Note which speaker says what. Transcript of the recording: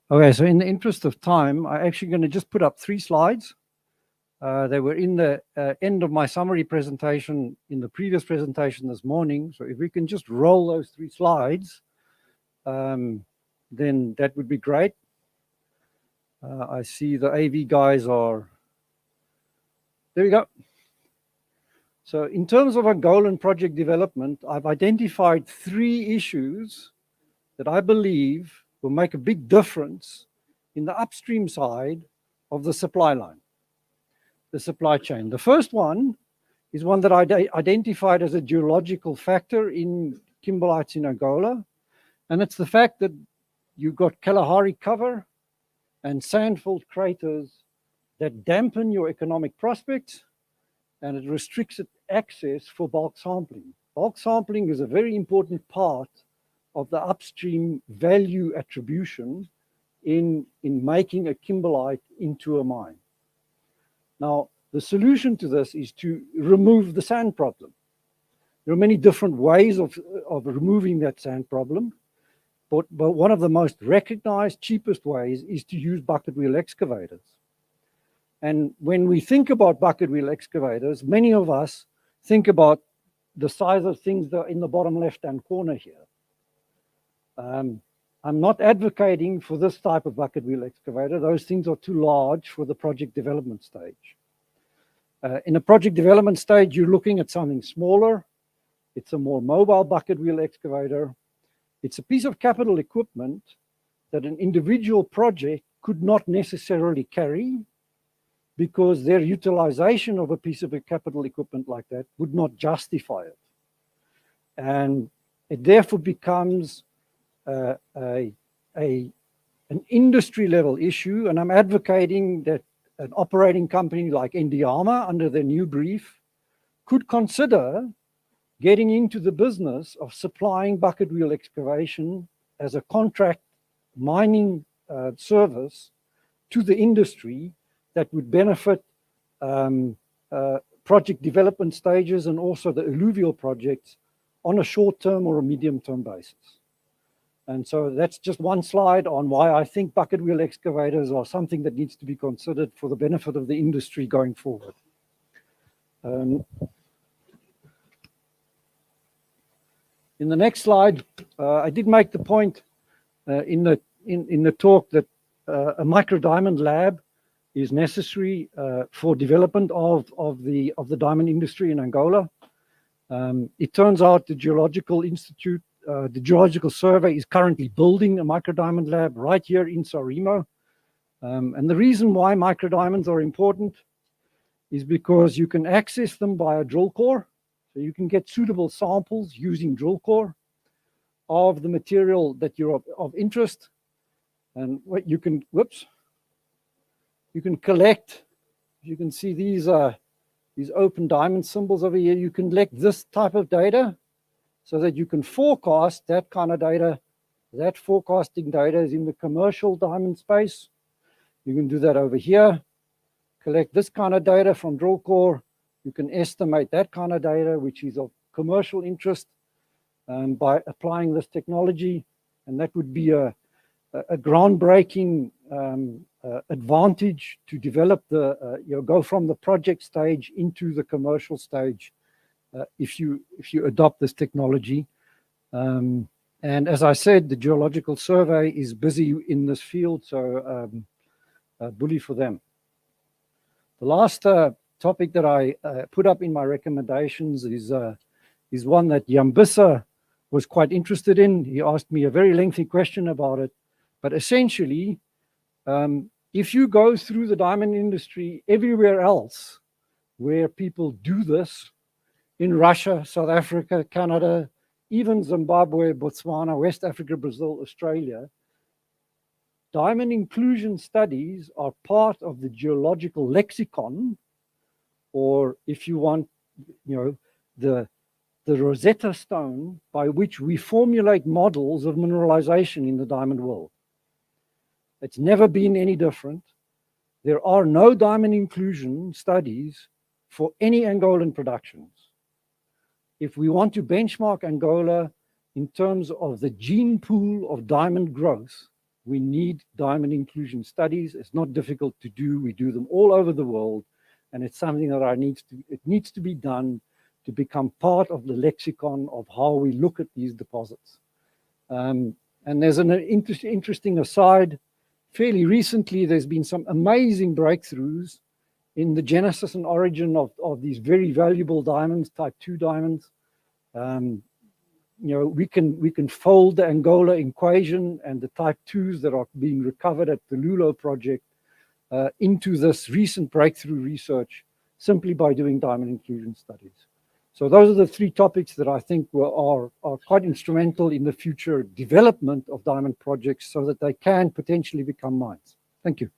Speaker 1: Okay, so in the interest of time, I'm actually going to just put up 3 slides. They were in the end of my summary presentation in the previous presentation this morning. So if we can just roll those 3 slides, then that would be great. I see the AV guys are, there we go. So in terms of Angolan project development, I've identified 3 issues that I believe will make a big difference in the upstream side of the supply line, the supply chain. The first one is one that I identified as a geological factor in kimberlites in Angola, and it's the fact that you've got Kalahari cover and sandfilled craters that dampen your economic prospects, and it restricts access for bulk sampling. Bulk sampling is a very important part of the upstream value attribution in making a kimberlite into a mine. Now, the solution to this is to remove the sand problem. There are many different ways of removing that sand problem, but one of the most recognized, cheapest ways is to use bucket wheel excavators. And when we think about bucket wheel excavators, many of us think about the size of things that are in the bottom left-hand corner here. I'm not advocating for this type of bucket wheel excavator. Those things are too large for the project development stage. In a project development stage, you're looking at something smaller. It's a more mobile bucket wheel excavator. It's a piece of capital equipment that an individual project could not necessarily carry, because their utilization of a piece of capital equipment like that would not justify it. And it therefore becomes an industry level issue, and I'm advocating that an operating company like Indiama, under their new brief, could consider getting into the business of supplying bucket wheel excavation as a contract mining service to the industry that would benefit project development stages and also the alluvial projects on a short-term or a medium-term basis. And so that's just one slide on why I think bucket wheel excavators are something that needs to be considered for the benefit of the industry going forward. In the next slide, I did make the point in the talk that a microdiamond lab is necessary for development of the diamond industry in Angola. It turns out the Geological Institute, the Geological Survey is currently building a microdiamond lab right here in Sarimo. And the reason why microdiamonds are important is because you can access them by a drill core. So you can get suitable samples using drill core of the material that you're of interest. And what you can, you can collect, you can see these open diamond symbols over here. You can collect this type of data so that you can forecast that kind of data. That forecasting data is in the commercial diamond space. You can do that over here. Collect this kind of data from drill core. You can estimate that kind of data, which is of commercial interest, by applying this technology. And that would be a groundbreaking advantage to develop go from the project stage into the commercial stage if you adopt this technology. And as I said, the Geological Survey is busy in this field, so bully for them. The last topic that I put up in my recommendations is one that Yambisa was quite interested in. He asked me a very lengthy question about it, but essentially, if you go through the diamond industry everywhere else where people do this, in Russia, South Africa, Canada, even Zimbabwe, Botswana, West Africa, Brazil, Australia, diamond inclusion studies are part of the geological lexicon, or if you want, the Rosetta Stone by which we formulate models of mineralization in the diamond world. It's never been any different. There are no diamond inclusion studies for any Angolan productions. If we want to benchmark Angola in terms of the gene pool of diamond growth, We need diamond inclusion studies. It's not difficult to do. We do them all over the world, and it's something that it needs to be done to become part of the lexicon of how we look at these deposits. And there's an interesting aside. Fairly recently, there's been some amazing breakthroughs in the genesis and origin of these very valuable diamonds, type 2 diamonds. We can fold the Angola equation and the type 2s that are being recovered at the Lulo project into this recent breakthrough research simply by doing diamond inclusion studies. So those are the 3 topics that I think are quite instrumental in the future development of diamond projects so that they can potentially become mines. Thank you.